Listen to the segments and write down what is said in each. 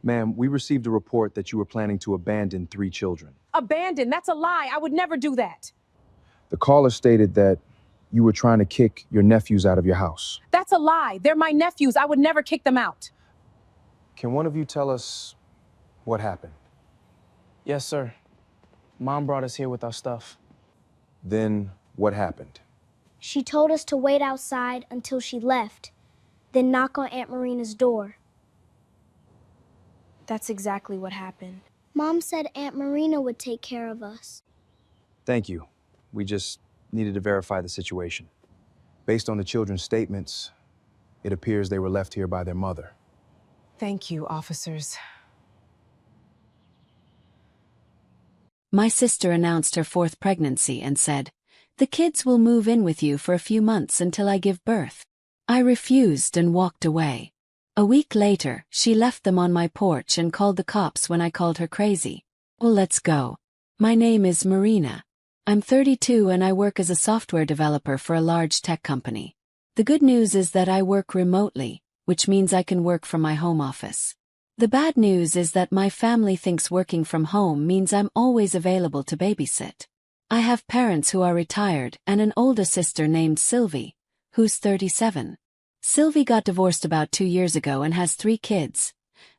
Ma'am, we received a report that you were planning to abandon 3 children. Abandon? That's a lie. I would never do that. The caller stated that you were trying to kick your nephews out of your house. That's a lie. They're my nephews. I would never kick them out. Can one of you tell us what happened? Yes, sir. Mom brought us here with our stuff. Then what happened? She told us to wait outside until she left, then knock on Aunt Marina's door. That's exactly what happened. Mom said Aunt Marina would take care of us. Thank you. We just needed to verify the situation. Based on the children's statements, it appears they were left here by their mother. Thank you, officers. My sister announced her 4th pregnancy and said, "The kids will move in with you for a few months until I give birth." I refused and walked away. A week later, she left them on my porch and called the cops when I called her crazy. Well, let's go. My name is Marina. I'm 32 and I work as a software developer for a large tech company. The good news is that I work remotely, which means I can work from my home office. The bad news is that my family thinks working from home means I'm always available to babysit. I have parents who are retired and an older sister named Sylvie, who's 37. Sylvie got divorced about 2 years ago and has 3 kids.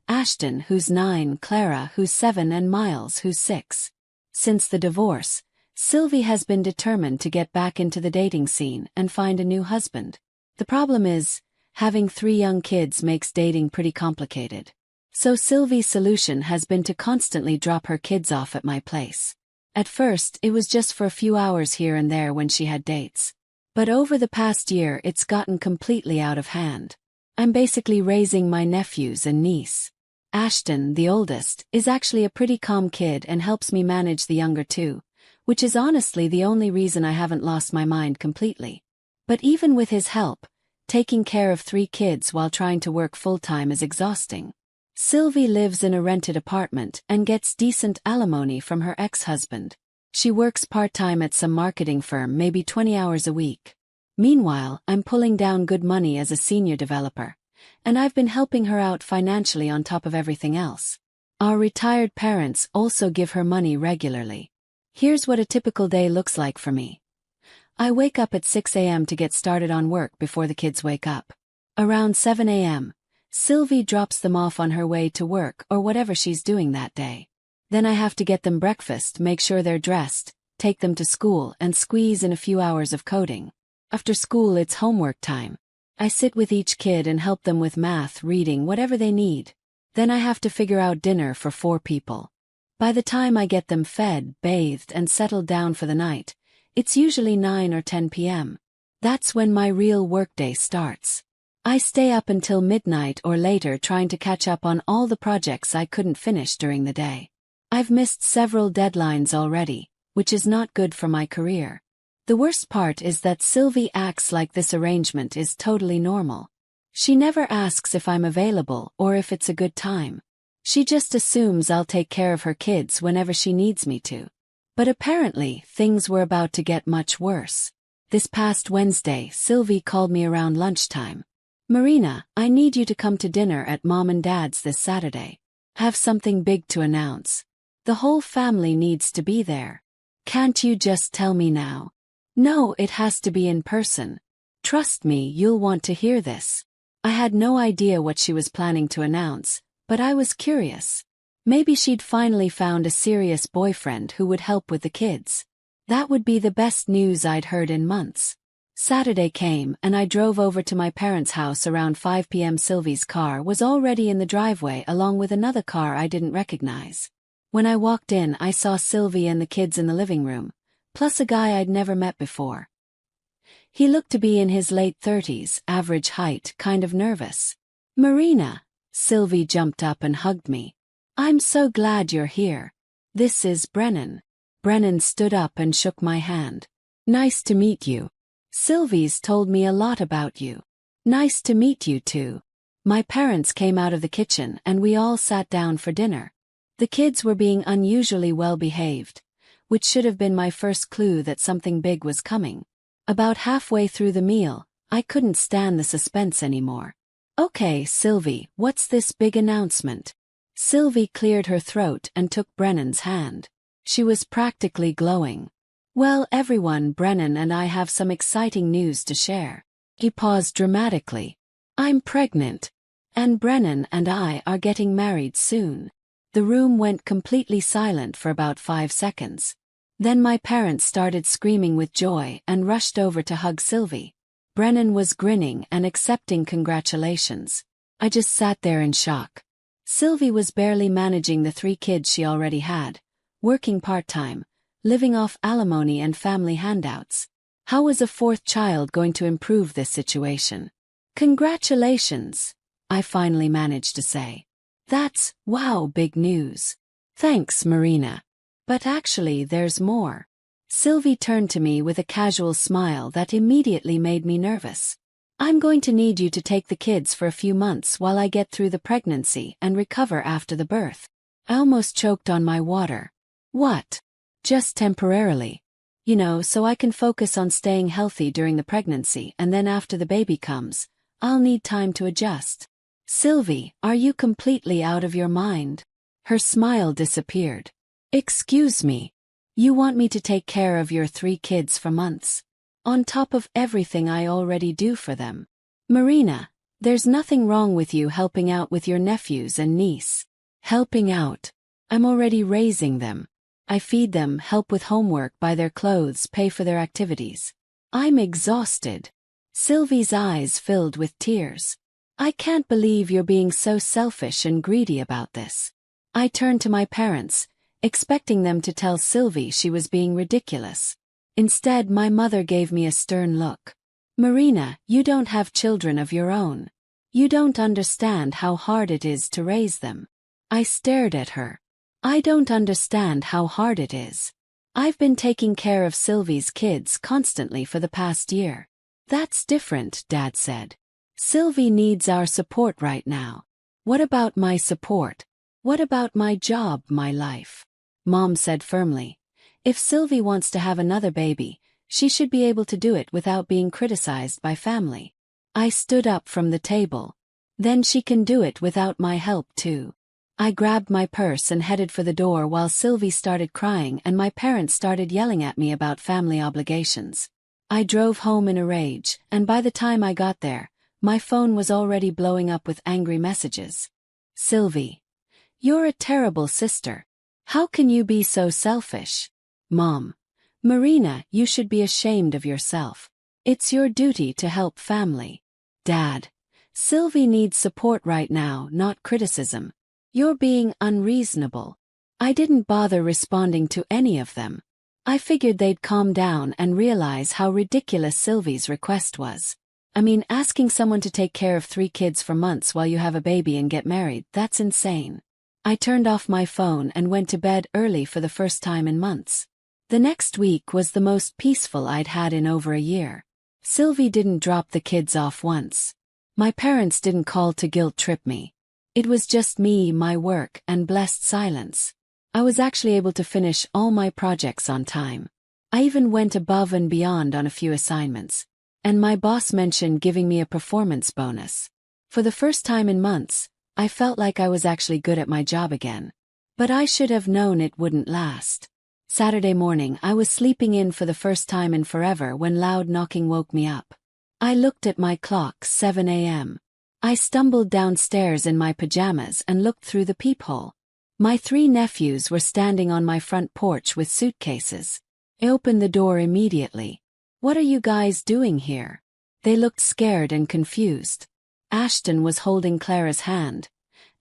Ashton, who's 9, Clara, who's 7, and Miles, who's 6. Since the divorce, Sylvie has been determined to get back into the dating scene and find a new husband. The problem is, having 3 young kids makes dating pretty complicated. So Sylvie's solution has been to constantly drop her kids off at my place. At first, it was just for a few hours here and there when she had dates. But over the past year, it's gotten completely out of hand. I'm basically raising my nephews and niece. Ashton, the oldest, is actually a pretty calm kid and helps me manage the younger 2, which is honestly the only reason I haven't lost my mind completely. But even with his help, taking care of 3 kids while trying to work full-time is exhausting. Sylvie lives in a rented apartment and gets decent alimony from her ex-husband. She works part-time at some marketing firm, maybe 20 hours a week. Meanwhile, I'm pulling down good money as a senior developer, and I've been helping her out financially on top of everything else. Our retired parents also give her money regularly. Here's what a typical day looks like for me. I wake up at 6 a.m. to get started on work before the kids wake up. Around 7 a.m., Sylvie drops them off on her way to work or whatever she's doing that day. Then I have to get them breakfast, make sure they're dressed, take them to school, and squeeze in a few hours of coding. After school, it's homework time. I sit with each kid and help them with math, reading, whatever they need. Then I have to figure out dinner for 4 people. By the time I get them fed, bathed, and settled down for the night, it's usually 9 or 10 p.m. That's when my real workday starts. I stay up until midnight or later trying to catch up on all the projects I couldn't finish during the day. I've missed several deadlines already, which is not good for my career. The worst part is that Sylvie acts like this arrangement is totally normal. She never asks if I'm available or if it's a good time. She just assumes I'll take care of her kids whenever she needs me to. But apparently, things were about to get much worse. This past Wednesday, Sylvie called me around lunchtime. "Marina, I need you to come to dinner at Mom and Dad's this Saturday. Have something big to announce. The whole family needs to be there. Can't you just tell me now?" "No, it has to be in person. Trust me, you'll want to hear this." I had no idea what she was planning to announce, but I was curious. Maybe she'd finally found a serious boyfriend who would help with the kids. That would be the best news I'd heard in months. Saturday came and I drove over to my parents' house around 5 p.m. Sylvie's car was already in the driveway along with another car I didn't recognize. When I walked in, I saw Sylvie and the kids in the living room, plus a guy I'd never met before. He looked to be in his late 30s, average height, kind of nervous. "Marina," Sylvie jumped up and hugged me. "I'm so glad you're here. This is Brennan." Brennan stood up and shook my hand. "Nice to meet you. Sylvie's told me a lot about you." "Nice to meet you too." My parents came out of the kitchen and we all sat down for dinner. The kids were being unusually well behaved, which should have been my first clue that something big was coming. About halfway through the meal, I couldn't stand the suspense anymore. "Okay, Sylvie, what's this big announcement?" Sylvie cleared her throat and took Brennan's hand. She was practically glowing. Well, everyone, Brennan and I have some exciting news to share. He paused dramatically. I'm pregnant. And Brennan and I are getting married soon. The room went completely silent for about 5 seconds. Then my parents started screaming with joy and rushed over to hug Sylvie. Brennan was grinning and accepting congratulations. I just sat there in shock. Sylvie was barely managing the 3 kids she already had, working part-time, living off alimony and family handouts. How was a 4th child going to improve this situation? Congratulations, I finally managed to say. That's, wow, big news. Thanks, Marina. But actually, there's more. Sylvie turned to me with a casual smile that immediately made me nervous. I'm going to need you to take the kids for a few months while I get through the pregnancy and recover after the birth. I almost choked on my water. What? Just temporarily. You know, so I can focus on staying healthy during the pregnancy, and then after the baby comes, I'll need time to adjust. Sylvie, are you completely out of your mind? Her smile disappeared. Excuse me. You want me to take care of your 3 kids for months? On top of everything I already do for them. Marina, there's nothing wrong with you helping out with your nephews and niece. Helping out? I'm already raising them. I feed them, help with homework, buy their clothes, pay for their activities. I'm exhausted. Sylvie's eyes filled with tears. I can't believe you're being so selfish and greedy about this. I turned to my parents, expecting them to tell Sylvie she was being ridiculous. Instead, my mother gave me a stern look. Marina, you don't have children of your own. You don't understand how hard it is to raise them. I stared at her. I don't understand how hard it is. I've been taking care of Sylvie's kids constantly for the past year. That's different, Dad said. Sylvie needs our support right now. What about my support? What about my job, my life? Mom said firmly. If Sylvie wants to have another baby, she should be able to do it without being criticized by family. I stood up from the table. Then she can do it without my help too. I grabbed my purse and headed for the door while Sylvie started crying and my parents started yelling at me about family obligations. I drove home in a rage, and by the time I got there, my phone was already blowing up with angry messages. Sylvie, you're a terrible sister. How can you be so selfish? Mom, Marina, you should be ashamed of yourself. It's your duty to help family. Dad, Sylvie needs support right now, not criticism. You're being unreasonable. I didn't bother responding to any of them. I figured they'd calm down and realize how ridiculous Sylvie's request was. I mean, asking someone to take care of 3 kids for months while you have a baby and get married, that's insane. I turned off my phone and went to bed early for the first time in months. The next week was the most peaceful I'd had in over a year. Sylvie didn't drop the kids off once. My parents didn't call to guilt trip me. It was just me, my work, and blessed silence. I was actually able to finish all my projects on time. I even went above and beyond on a few assignments. And my boss mentioned giving me a performance bonus. For the first time in months, I felt like I was actually good at my job again. But I should have known it wouldn't last. Saturday morning, I was sleeping in for the first time in forever when loud knocking woke me up. I looked at my clock, 7 a.m. I stumbled downstairs in my pajamas and looked through the peephole. My 3 nephews were standing on my front porch with suitcases. I opened the door immediately. What are you guys doing here? They looked scared and confused. Ashton was holding Clara's hand,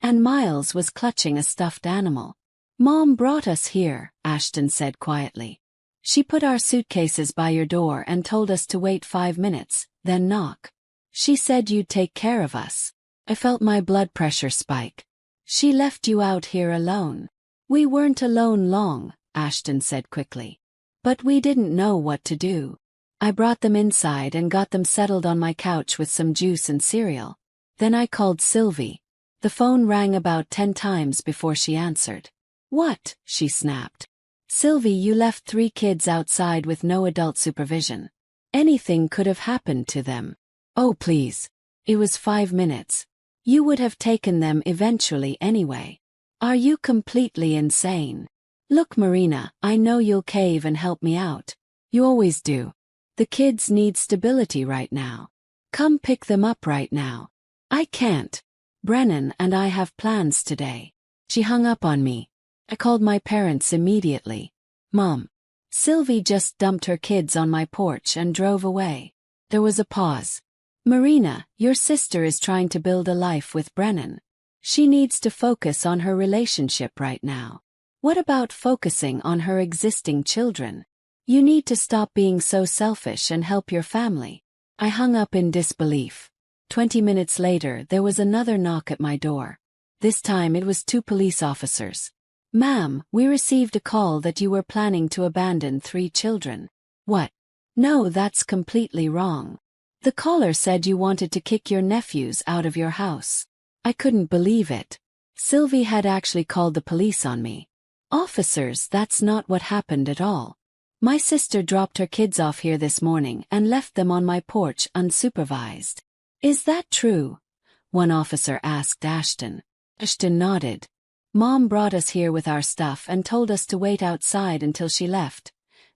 and Miles was clutching a stuffed animal. Mom brought us here, Ashton said quietly. She put our suitcases by your door and told us to wait 5 minutes, then knock. She said you'd take care of us. I felt my blood pressure spike. She left you out here alone. We weren't alone long, Ashton said quickly. But we didn't know what to do. I brought them inside and got them settled on my couch with some juice and cereal. Then I called Sylvie. The phone rang about 10 times before she answered. What? She snapped. Sylvie, you left 3 kids outside with no adult supervision. Anything could have happened to them. Oh, please. It was 5 minutes. You would have taken them eventually anyway. Are you completely insane? Look, Marina, I know you'll cave and help me out. You always do. The kids need stability right now. Come pick them up right now. I can't. Brennan and I have plans today. She hung up on me. I called my parents immediately. Mom. Sylvie just dumped her kids on my porch and drove away. There was a pause. Marina, your sister is trying to build a life with Brennan. She needs to focus on her relationship right now. What about focusing on her existing children? You need to stop being so selfish and help your family. I hung up in disbelief. 20 minutes later, there was another knock at my door. This time it was 2 police officers. Ma'am, we received a call that you were planning to abandon 3 children. What? No, that's completely wrong. The caller said you wanted to kick your nephews out of your house. I couldn't believe it. Sylvie had actually called the police on me. Officers, that's not what happened at all. My sister dropped her kids off here this morning and left them on my porch unsupervised. Is that true? One officer asked Ashton. Ashton nodded. Mom brought us here with our stuff and told us to wait outside until she left,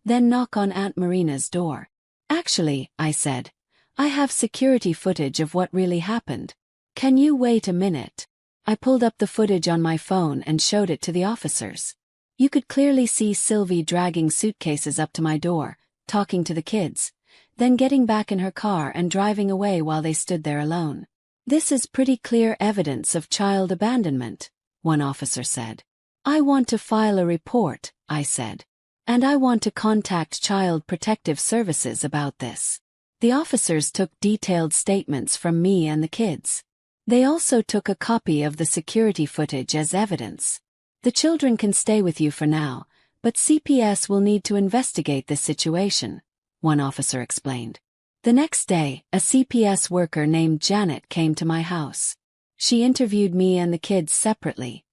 then knock on Aunt Marina's door. Actually, I said, I have security footage of what really happened. Can you wait a minute? I pulled up the footage on my phone and showed it to the officers. You could clearly see Sylvie dragging suitcases up to my door, talking to the kids, then getting back in her car and driving away while they stood there alone. This is pretty clear evidence of child abandonment, one officer said. I want to file a report, I said. And I want to contact Child Protective Services about this. The officers took detailed statements from me and the kids. They also took a copy of the security footage as evidence. The children can stay with you for now, but CPS will need to investigate this situation, one officer explained. The next day, a CPS worker named Janet came to my house. She interviewed me and the kids separately,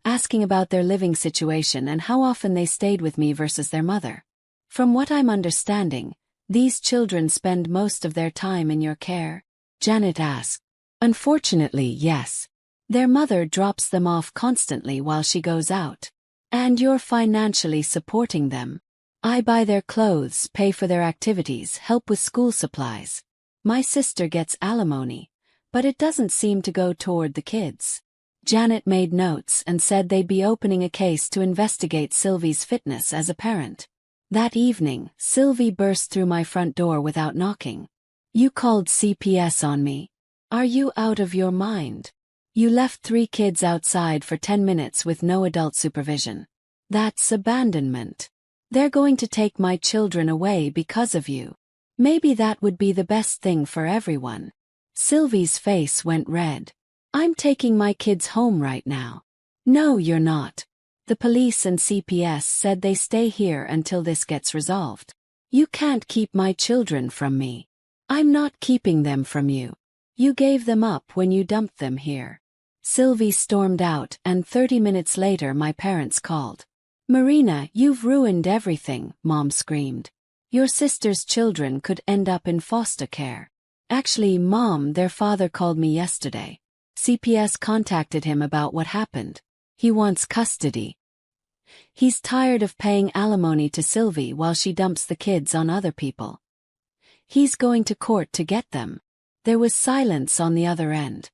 asking about their living situation and how often they stayed with me versus their mother. From what I'm understanding, these children spend most of their time in your care? Janet asked. Unfortunately, yes. Their mother drops them off constantly while she goes out. And you're financially supporting them. I buy their clothes, pay for their activities, help with school supplies. My sister gets alimony, but it doesn't seem to go toward the kids. Janet made notes and said they'd be opening a case to investigate Sylvie's fitness as a parent. That evening, Sylvie burst through my front door without knocking. You called CPS on me. Are you out of your mind? You left 3 kids outside for 10 minutes with no adult supervision. That's abandonment. They're going to take my children away because of you. Maybe that would be the best thing for everyone. Sylvie's face went red. I'm taking my kids home right now. No, you're not. The police and CPS said they stay here until this gets resolved. You can't keep my children from me. I'm not keeping them from you. You gave them up when you dumped them here. Sylvie stormed out, and 30 minutes later my parents called. Marina, you've ruined everything, Mom screamed. Your sister's children could end up in foster care. Actually, Mom, their father called me yesterday. CPS contacted him about what happened. He wants custody. He's tired of paying alimony to Sylvie while she dumps the kids on other people. He's going to court to get them. There was silence on the other end.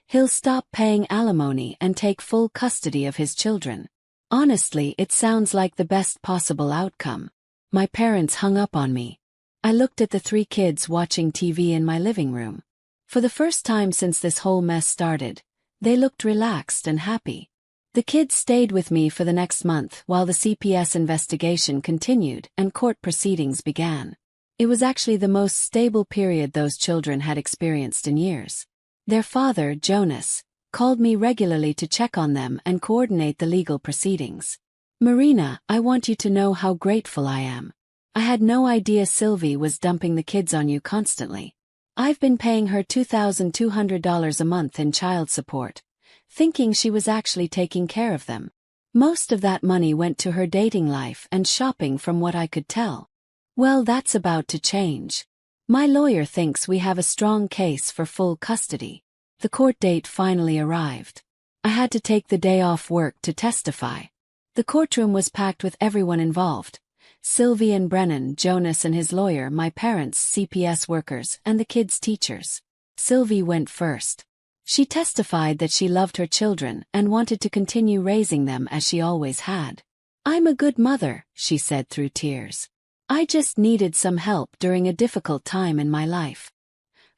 He'll stop paying alimony and take full custody of his children. Honestly, it sounds like the best possible outcome. My parents hung up on me. I looked at the 3 kids watching TV in my living room. For the first time since this whole mess started, they looked relaxed and happy. The kids stayed with me for the next month while the CPS investigation continued and court proceedings began. It was actually the most stable period those children had experienced in years. Their father, Jonas, called me regularly to check on them and coordinate the legal proceedings. Marina, I want you to know how grateful I am. I had no idea Sylvie was dumping the kids on you constantly. I've been paying her $2,200 a month in child support, thinking she was actually taking care of them. Most of that money went to her dating life and shopping from what I could tell. Well, that's about to change. My lawyer thinks we have a strong case for full custody. The court date finally arrived. I had to take the day off work to testify. The courtroom was packed with everyone involved. Sylvie and Brennan, Jonas and his lawyer, my parents, CPS workers, and the kids' teachers. Sylvie went first. She testified that she loved her children and wanted to continue raising them as she always had. "I'm a good mother," she said through tears. "I just needed some help during a difficult time in my life."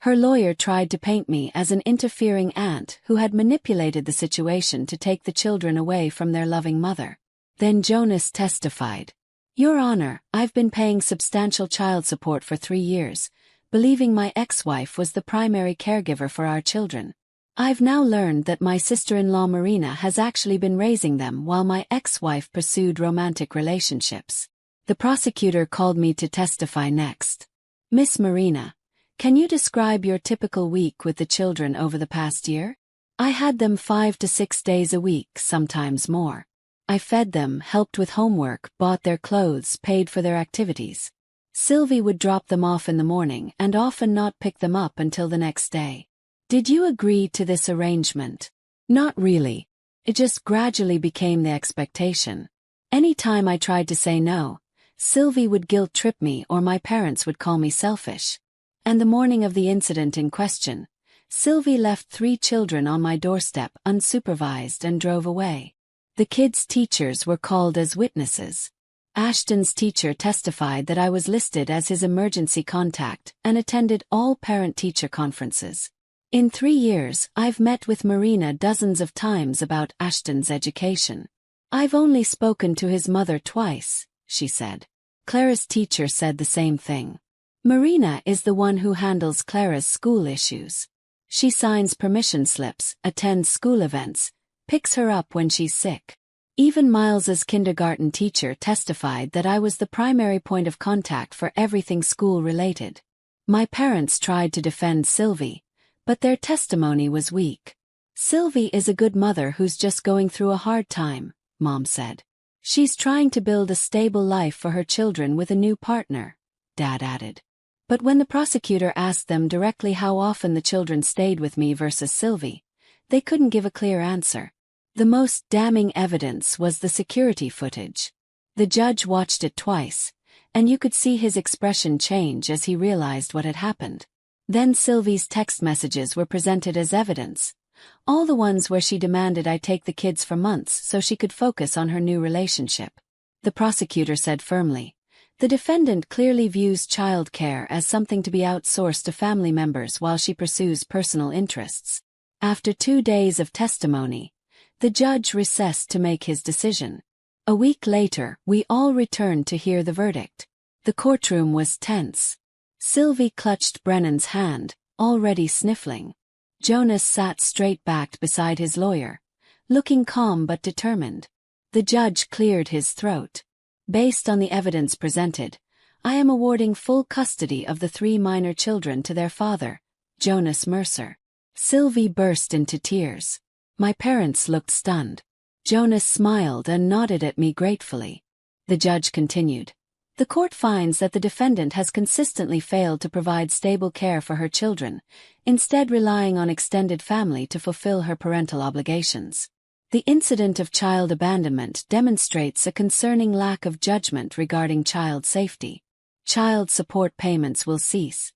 Her lawyer tried to paint me as an interfering aunt who had manipulated the situation to take the children away from their loving mother. Then Jonas testified. "Your Honor, I've been paying substantial child support for 3 years, believing my ex-wife was the primary caregiver for our children. I've now learned that my sister-in-law Marina has actually been raising them while my ex-wife pursued romantic relationships." The prosecutor called me to testify next. "Miss Marina, can you describe your typical week with the children over the past year?" "I had them 5 to 6 days a week, sometimes more. I fed them, helped with homework, bought their clothes, paid for their activities. Sylvie would drop them off in the morning and often not pick them up until the next day." "Did you agree to this arrangement?" "Not really. It just gradually became the expectation. Any time I tried to say no, Sylvie would guilt-trip me or my parents would call me selfish. And the morning of the incident in question, Sylvie left 3 children on my doorstep unsupervised and drove away. The kids' teachers were called as witnesses. Ashton's teacher testified that I was listed as his emergency contact and attended all parent-teacher conferences. In 3 years, I've met with Marina dozens of times about Ashton's education. I've only spoken to his mother twice, she said. Clara's teacher said the same thing. Marina is the one who handles Clara's school issues. She signs permission slips, attends school events, picks her up when she's sick. Even Miles's kindergarten teacher testified that I was the primary point of contact for everything school-related. My parents tried to defend Sylvie, but their testimony was weak. "Sylvie is a good mother who's just going through a hard time," Mom said. "She's trying to build a stable life for her children with a new partner," Dad added. But when the prosecutor asked them directly how often the children stayed with me versus Sylvie, they couldn't give a clear answer. The most damning evidence was the security footage. The judge watched it twice, and you could see his expression change as he realized what had happened. Then Sylvie's text messages were presented as evidence, all the ones where she demanded I take the kids for months so she could focus on her new relationship. The prosecutor said firmly, "The defendant clearly views child care as something to be outsourced to family members while she pursues personal interests." After 2 days of testimony, the judge recessed to make his decision. A week later, we all returned to hear the verdict. The courtroom was tense. Sylvie clutched Brennan's hand, already sniffling. Jonas sat straight-backed beside his lawyer, looking calm but determined. The judge cleared his throat. "Based on the evidence presented, I am awarding full custody of the 3 minor children to their father, Jonas Mercer." Sylvie burst into tears. My parents looked stunned. Jonas smiled and nodded at me gratefully. The judge continued. "The court finds that the defendant has consistently failed to provide stable care for her children, instead relying on extended family to fulfill her parental obligations. The incident of child abandonment demonstrates a concerning lack of judgment regarding child safety. Child support payments will cease,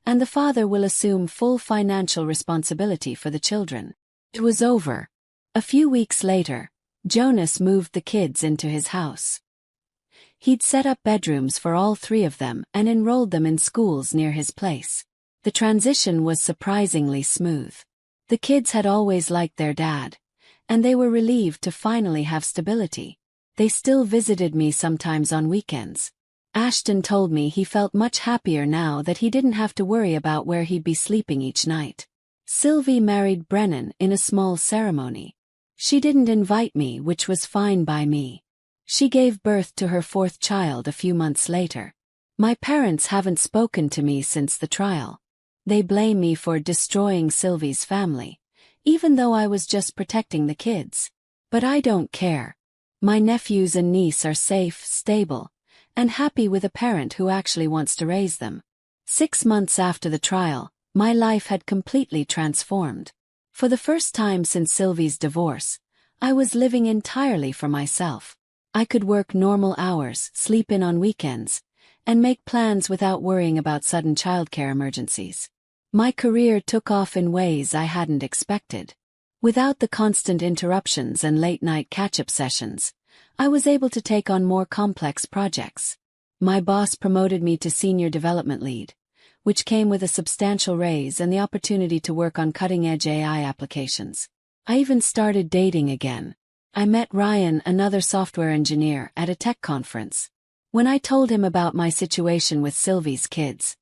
and the father will assume full financial responsibility for the children." It was over. A few weeks later, Jonas moved the kids into his house. He'd set up bedrooms for all 3 of them and enrolled them in schools near his place. The transition was surprisingly smooth. The kids had always liked their dad, and they were relieved to finally have stability. They still visited me sometimes on weekends. Ashton told me he felt much happier now that he didn't have to worry about where he'd be sleeping each night. Sylvie married Brennan in a small ceremony. She didn't invite me, which was fine by me. She gave birth to her 4th child a few months later. My parents haven't spoken to me since the trial. They blame me for destroying Sylvie's family, even though I was just protecting the kids. But I don't care. My nephews and niece are safe, stable, and happy with a parent who actually wants to raise them. 6 months after the trial, my life had completely transformed. For the first time since Sylvie's divorce, I was living entirely for myself. I could work normal hours, sleep in on weekends, and make plans without worrying about sudden childcare emergencies. My career took off in ways I hadn't expected. Without the constant interruptions and late-night catch-up sessions, I was able to take on more complex projects. My boss promoted me to senior development lead, which came with a substantial raise and the opportunity to work on cutting-edge AI applications. I even started dating again. I met Ryan, another software engineer, at a tech conference. When I told him about my situation with Sylvie's kids,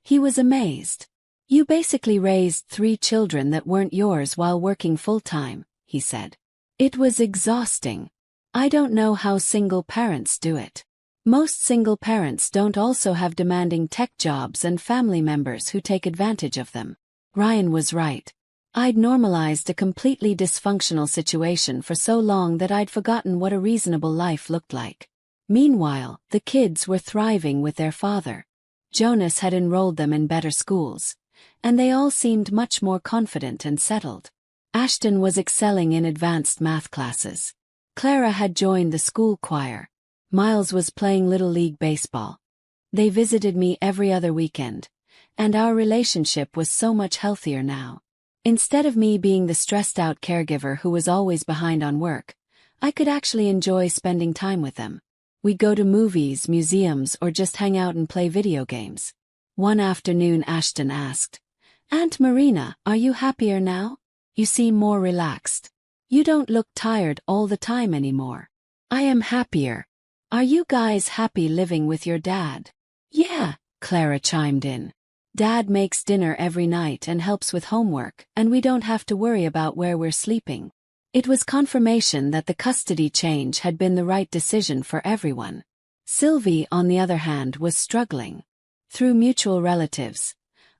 he was amazed. "You basically raised 3 children that weren't yours while working full-time," he said. "It was exhausting. I don't know how single parents do it. Most single parents don't also have demanding tech jobs and family members who take advantage of them." Ryan was right. I'd normalized a completely dysfunctional situation for so long that I'd forgotten what a reasonable life looked like. Meanwhile, the kids were thriving with their father. Jonas had enrolled them in better schools, and they all seemed much more confident and settled. Ashton was excelling in advanced math classes. Clara had joined the school choir. Miles was playing Little League baseball. They visited me every other weekend, and our relationship was so much healthier now. Instead of me being the stressed-out caregiver who was always behind on work, I could actually enjoy spending time with them. We'd go to movies, museums, or just hang out and play video games. One afternoon Ashton asked, "Aunt Marina, are you happier now? You seem more relaxed. You don't look tired all the time anymore." "I am happier. Are you guys happy living with your dad?" "Yeah," Clara chimed in. "Dad makes dinner every night and helps with homework, and we don't have to worry about where we're sleeping." It was confirmation that the custody change had been the right decision for everyone. Sylvie, on the other hand, was struggling. Through mutual relatives,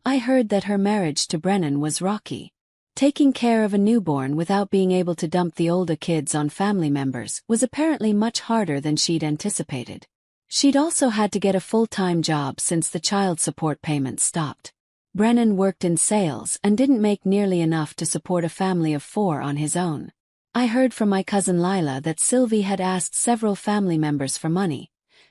I heard that her marriage to Brennan was rocky. Taking care of a newborn without being able to dump the older kids on family members was apparently much harder than she'd anticipated. She'd also had to get a full-time job since the child support payments stopped. Brennan worked in sales and didn't make nearly enough to support a family of 4 on his own. I heard from my cousin Lila that Sylvie had asked several family members for money,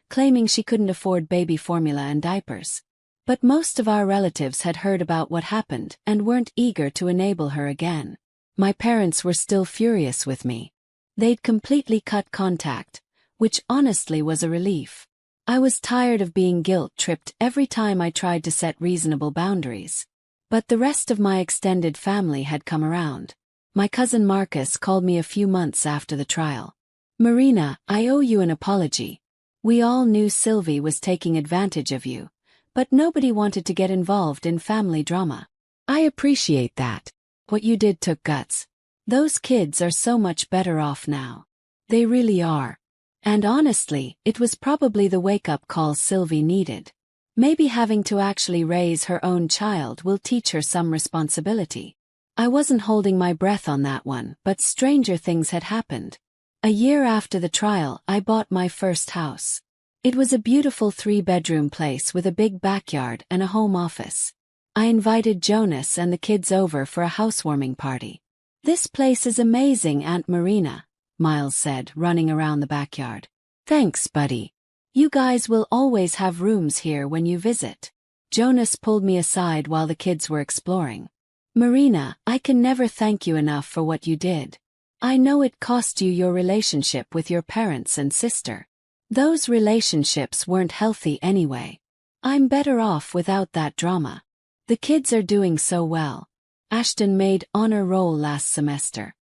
claiming she couldn't afford baby formula and diapers. But most of our relatives had heard about what happened and weren't eager to enable her again. My parents were still furious with me. They'd completely cut contact, which honestly was a relief. I was tired of being guilt-tripped every time I tried to set reasonable boundaries. But the rest of my extended family had come around. My cousin Marcus called me a few months after the trial. "Marina, I owe you an apology. We all knew Sylvie was taking advantage of you, but nobody wanted to get involved in family drama. I appreciate that. What you did took guts. Those kids are so much better off now. They really are. And honestly, it was probably the wake-up call Sylvie needed. Maybe having to actually raise her own child will teach her some responsibility." I wasn't holding my breath on that one, but stranger things had happened. A year after the trial, I bought my first house. It was a beautiful 3-bedroom place with a big backyard and a home office. I invited Jonas and the kids over for a housewarming party. "This place is amazing, Aunt Marina," Miles said, running around the backyard. "Thanks, buddy. You guys will always have rooms here when you visit." Jonas pulled me aside while the kids were exploring. "Marina, I can never thank you enough for what you did. I know it cost you your relationship with your parents and sister. Those relationships weren't healthy anyway. I'm better off without that drama. The kids are doing so well. Ashton made honor roll last semester.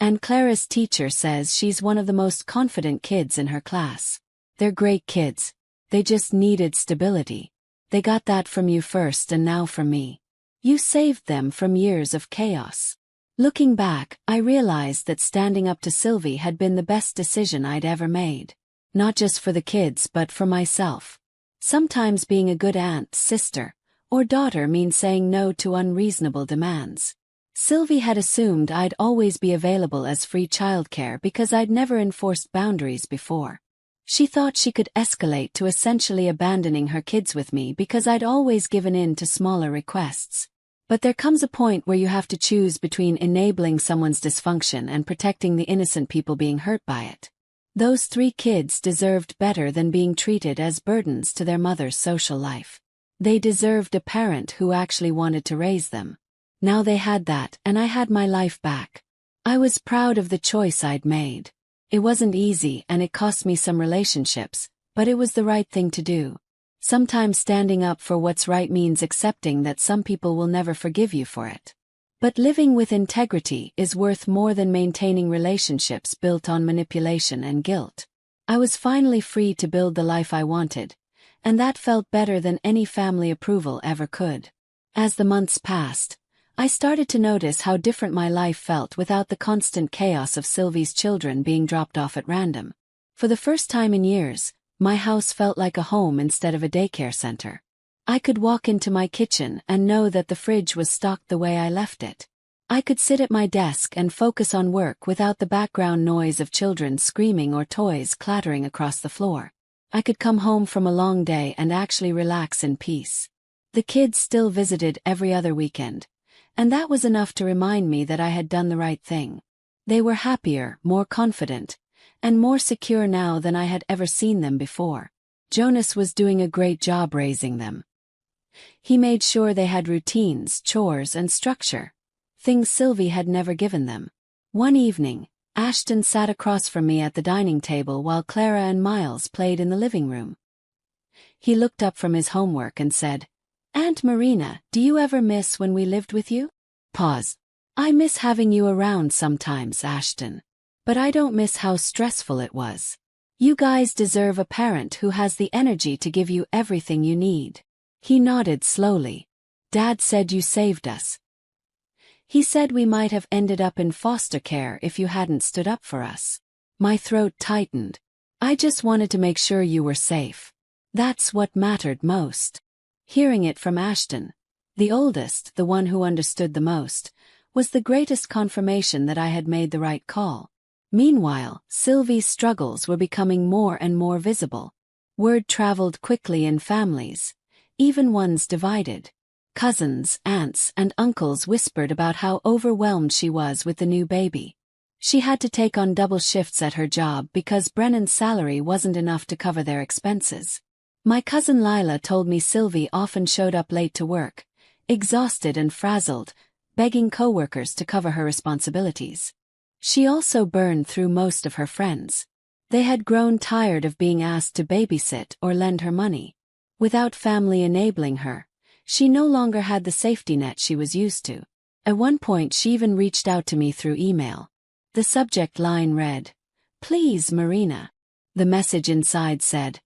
And Clara's teacher says she's one of the most confident kids in her class. They're great kids. They just needed stability. They got that from you first and now from me. You saved them from years of chaos." Looking back, I realized that standing up to Sylvie had been the best decision I'd ever made. Not just for the kids but for myself. Sometimes being a good aunt, sister, or daughter means saying no to unreasonable demands. Sylvie had assumed I'd always be available as free childcare because I'd never enforced boundaries before. She thought she could escalate to essentially abandoning her kids with me because I'd always given in to smaller requests. But there comes a point where you have to choose between enabling someone's dysfunction and protecting the innocent people being hurt by it. Those 3 kids deserved better than being treated as burdens to their mother's social life. They deserved a parent who actually wanted to raise them. Now they had that, and I had my life back. I was proud of the choice I'd made. It wasn't easy and it cost me some relationships, but it was the right thing to do. Sometimes standing up for what's right means accepting that some people will never forgive you for it. But living with integrity is worth more than maintaining relationships built on manipulation and guilt. I was finally free to build the life I wanted, and that felt better than any family approval ever could. As the months passed, I started to notice how different my life felt without the constant chaos of Sylvie's children being dropped off at random. For the first time in years, my house felt like a home instead of a daycare center. I could walk into my kitchen and know that the fridge was stocked the way I left it. I could sit at my desk and focus on work without the background noise of children screaming or toys clattering across the floor. I could come home from a long day and actually relax in peace. The kids still visited every other weekend, and that was enough to remind me that I had done the right thing. They were happier, more confident, and more secure now than I had ever seen them before. Jonas was doing a great job raising them. He made sure they had routines, chores, and structure, things Sylvie had never given them. One evening, Ashton sat across from me at the dining table while Clara and Miles played in the living room. He looked up from his homework and said, "Aunt Marina, do you ever miss when we lived with you?" Pause. "I miss having you around sometimes, Ashton. But I don't miss how stressful it was. You guys deserve a parent who has the energy to give you everything you need." He nodded slowly. "Dad said you saved us. He said we might have ended up in foster care if you hadn't stood up for us." My throat tightened. I just wanted to make sure you were safe. That's what mattered most. Hearing it from Ashton, the oldest, the one who understood the most, was the greatest confirmation that I had made the right call. Meanwhile, Sylvie's struggles were becoming more and more visible. Word traveled quickly in families, even ones divided. Cousins, aunts, and uncles whispered about how overwhelmed she was with the new baby. She had to take on double shifts at her job because Brennan's salary wasn't enough to cover their expenses. My cousin Lila told me Sylvie often showed up late to work, exhausted and frazzled, begging coworkers to cover her responsibilities. She also burned through most of her friends. They had grown tired of being asked to babysit or lend her money. Without family enabling her, she no longer had the safety net she was used to. At one point she even reached out to me through email. The subject line read, "Please, Marina." The message inside said,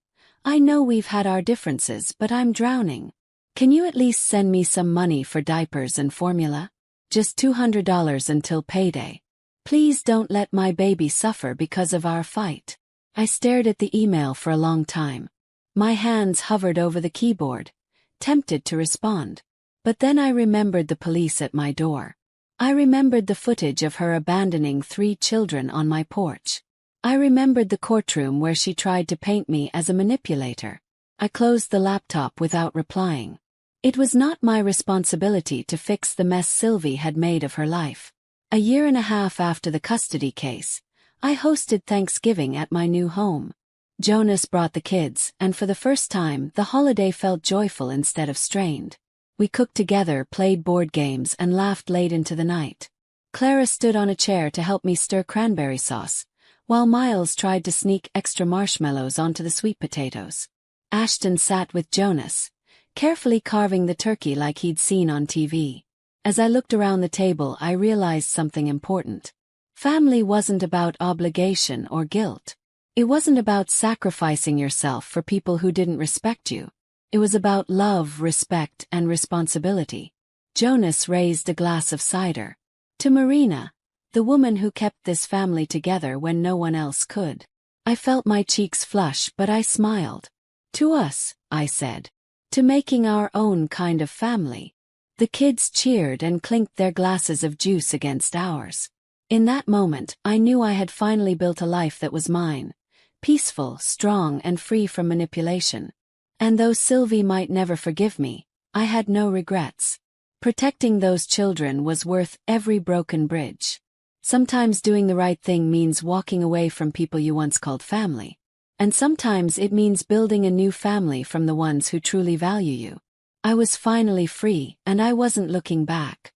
"I know we've had our differences, but I'm drowning. Can you at least send me some money for diapers and formula? Just $200 until payday. Please don't let my baby suffer because of our fight." I stared at the email for a long time. My hands hovered over the keyboard, tempted to respond. But then I remembered the police at my door. I remembered the footage of her abandoning 3 children on my porch. I remembered the courtroom where she tried to paint me as a manipulator. I closed the laptop without replying. It was not my responsibility to fix the mess Sylvie had made of her life. A year and a half after the custody case, I hosted Thanksgiving at my new home. Jonas brought the kids, and for the first time, the holiday felt joyful instead of strained. We cooked together, played board games, and laughed late into the night. Clara stood on a chair to help me stir cranberry sauce, while Miles tried to sneak extra marshmallows onto the sweet potatoes. Ashton sat with Jonas, carefully carving the turkey like he'd seen on TV. As I looked around the table, I realized something important. Family wasn't about obligation or guilt. It wasn't about sacrificing yourself for people who didn't respect you. It was about love, respect, and responsibility. Jonas raised a glass of cider. To Marina, the woman who kept this family together when no one else could. I felt my cheeks flush, but I smiled. To us, I said. To making our own kind of family. The kids cheered and clinked their glasses of juice against ours. In that moment, I knew I had finally built a life that was mine. Peaceful, strong, and free from manipulation. And though Sylvie might never forgive me, I had no regrets. Protecting those children was worth every broken bridge. Sometimes doing the right thing means walking away from people you once called family. And sometimes it means building a new family from the ones who truly value you. I was finally free, and I wasn't looking back.